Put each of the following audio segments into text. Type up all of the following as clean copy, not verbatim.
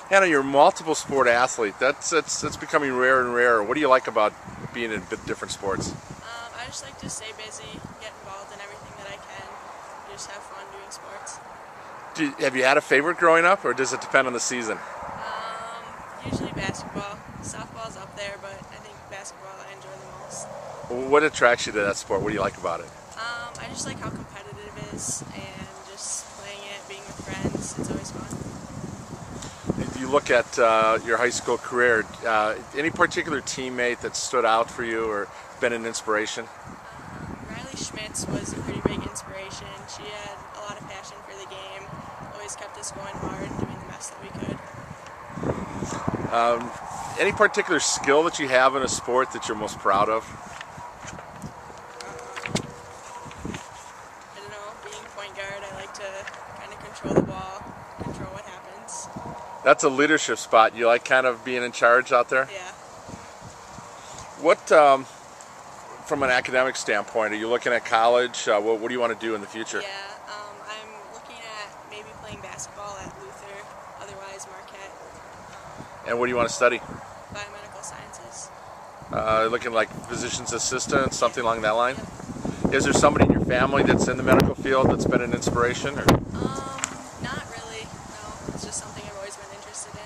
Hannah, you're a multiple sport athlete. That's becoming rarer and rarer. What do you like about being in different sports? I just like to stay busy, get involved in everything that I can, just have fun doing sports. Have you had a favorite growing up, or does it depend on the season? Usually basketball. Softball's up there, but I think basketball I enjoy the most. What attracts you to that sport? What do you like about it? I just like how competitive it is and just playing it, being with friends. It's always fun. If you look at your high school career, any particular teammate that stood out for you or been an inspiration? Riley Schmitz was a pretty big inspiration. She had a lot of passion for the game, always kept us going hard, doing the best that we could. Any particular skill that you have in a sport that you're most proud of? I don't know, being point guard, I like to kind of control the ball, control what happens. That's a leadership spot. You like kind of being in charge out there? Yeah. What, from an academic standpoint, are you looking at college? What do you want to do in the future? Yeah, I'm looking at maybe playing basketball at Luther, otherwise Marquette. And what do you want to study? Biomedical sciences. Looking like physician's assistant, something along that line? Yep. Is there somebody in your family that's in the medical field that's been an inspiration? Or? Not really, no. It's just something I've always been interested in.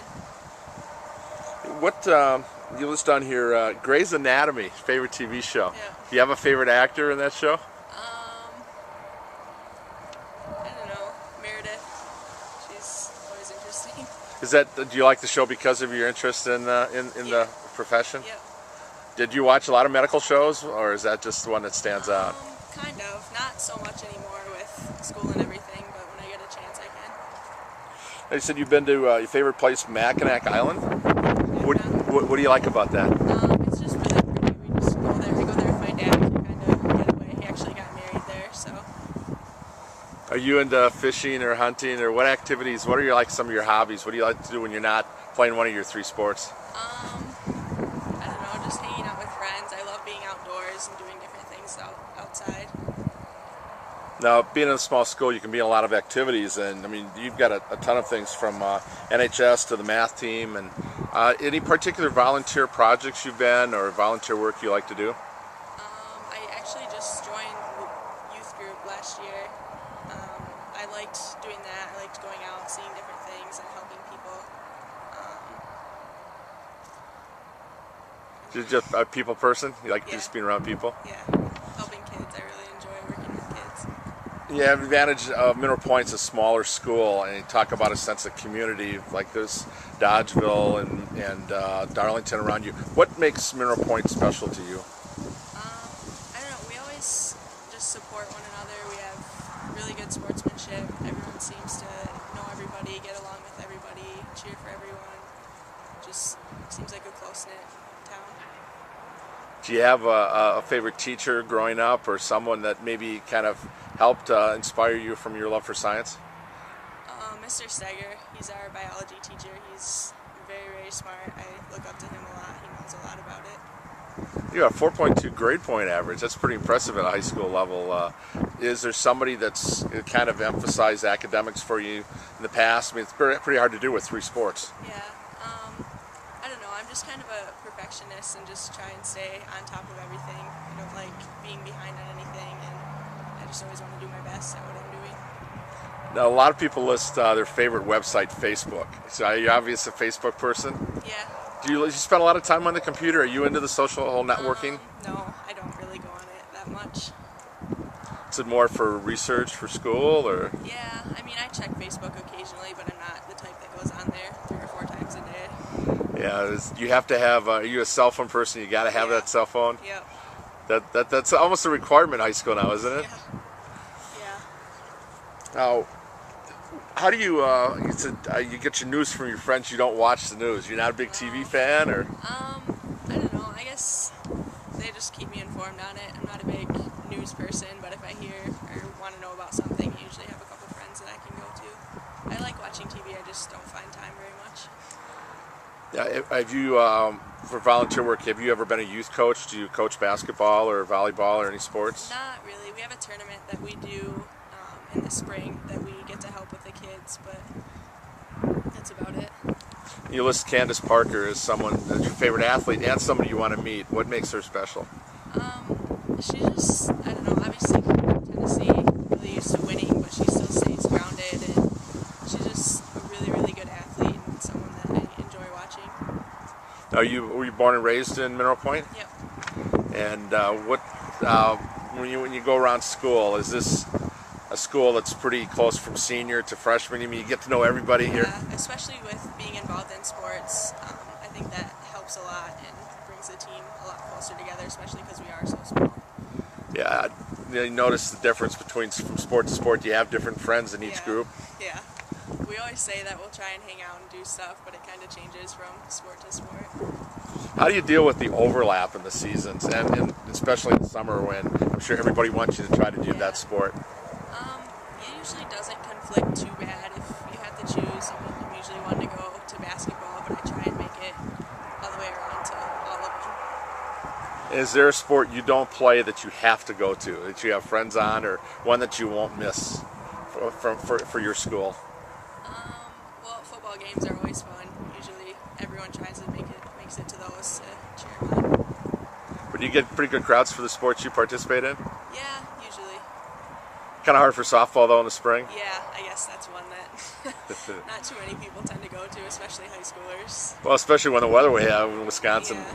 What, you list on here, Grey's Anatomy, favorite TV show. Yeah. Do you have a favorite actor in that show? I don't know, Meredith. She's always interesting. Do you like the show because of your interest in the profession? Yep. Did you watch a lot of medical shows, or is that just the one that stands out? Kind of. Not so much anymore with school and everything, but when I get a chance I can. You said you've been to your favorite place, Mackinac Island. What do you like about that? It's just really pretty. We just go there. I go there with my dad to kind of get away. He actually got married there, so. Are you into fishing or hunting, or what activities? What are some of your hobbies? What do you like to do when you're not playing one of your three sports? I don't know, just hanging out with friends. I love being outdoors and doing different things outside. Now, being in a small school, you can be in a lot of activities, and I mean, you've got a ton of things from NHS to the math team, and any particular volunteer projects you've been, or volunteer work you like to do? I actually just joined youth group last year. I liked doing that. I liked going out, seeing different things, and helping people. You're just a people person? You like just being around people? Yeah, helping kids. I really enjoy working with kids. Yeah, the advantage of Mineral Point's a smaller school, and you talk about a sense of community, like there's Dodgeville and Darlington around you. What makes Mineral Point special to you? I don't know, we always just support one another. We have really good sportsmanship. Everyone seems to know everybody, get along with everybody, cheer for everyone. Just seems like a close-knit town. Do you have a favorite teacher growing up, or someone that maybe kind of helped inspire you from your love for science? Mr. Steger, he's our biology teacher. He's very, very smart. I look up to him a lot. He knows a lot about it. You got a 4.2 grade point average. That's pretty impressive at a high school level. Is there somebody that's kind of emphasized academics for you in the past? I mean, it's pretty hard to do with three sports. Yeah. I don't know. I'm just kind of a perfectionist and just try and stay on top of everything. I don't like being behind on anything, and I just always want to do my best at what I'm doing. Now, a lot of people list their favorite website, Facebook. So are you obviously a Facebook person? Yeah. Do you spend a lot of time on the computer? Are you into the social whole networking? No, I don't really go on it that much. Is it more for research for school, or? Yeah, I mean, I check Facebook occasionally, but I'm not the type that goes on there 3 or 4 times a day. Yeah, you have to have. Are you a cell phone person? You got to have that cell phone. Yep. That's almost a requirement in high school now, isn't it? Yeah. Now, how do you you get your news from your friends? You don't watch the news. You're not a big TV fan, or? I don't know. I guess they just keep me informed on it. I'm not a big news person, but if I hear or want to know about something, I usually have a couple friends that I can go to. I like watching TV. I just don't find time very much. Yeah, have you, for volunteer work, have you ever been a youth coach? Do you coach basketball or volleyball or any sports? Not really. We have a tournament that we do in the spring that we get to help with the kids, but that's about it. You list Candace Parker as someone that's your favorite athlete and somebody you want to meet. What makes her special? She just, I don't know, obviously from Tennessee, really used to winning, but she still stays grounded, and she's just a really, really good athlete and someone that I enjoy watching. Were you born and raised in Mineral Point? Yep. And when you go around school, is this a school that's pretty close from senior to freshman? I mean, you get to know everybody here. Yeah, especially with being involved in sports, I think that helps a lot and brings the team a lot closer together, especially because we are so small. Yeah, you notice the difference between from sport to sport. You have different friends in each group. Yeah. We always say that we'll try and hang out and do stuff, but it kind of changes from sport to sport. How do you deal with the overlap in the seasons, and especially in the summer when I'm sure everybody wants you to try to do that sport? It usually doesn't conflict too bad. If you have to choose, some of them usually want to go to basketball, but I try and make it all the way around to all of them. Is there a sport you don't play that you have to go to, that you have friends on, or one that you won't miss for your school? Well, football games are always fun. Usually everyone tries to makes it to those to cheer them on. But do you get pretty good crowds for the sports you participate in? Yeah, usually. Kind of hard for softball though in the spring? Yeah, I guess that's one that not too many people tend to go to, especially high schoolers. Well, especially when the weather we have in Wisconsin. Yeah.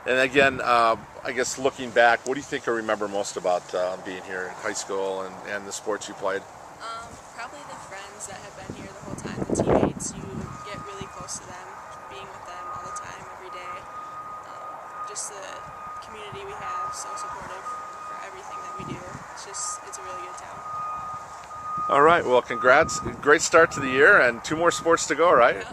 And again, I guess looking back, what do you think I remember most about being here in high school and the sports you played? Probably the friends that have been here the whole time, the teammates. You get really close to them, being with them all the time, every day. Just the community we have, so supportive for everything that we do. It's a really good town. All right, well, congrats. Great start to the year, and 2 more sports to go, right? Yeah.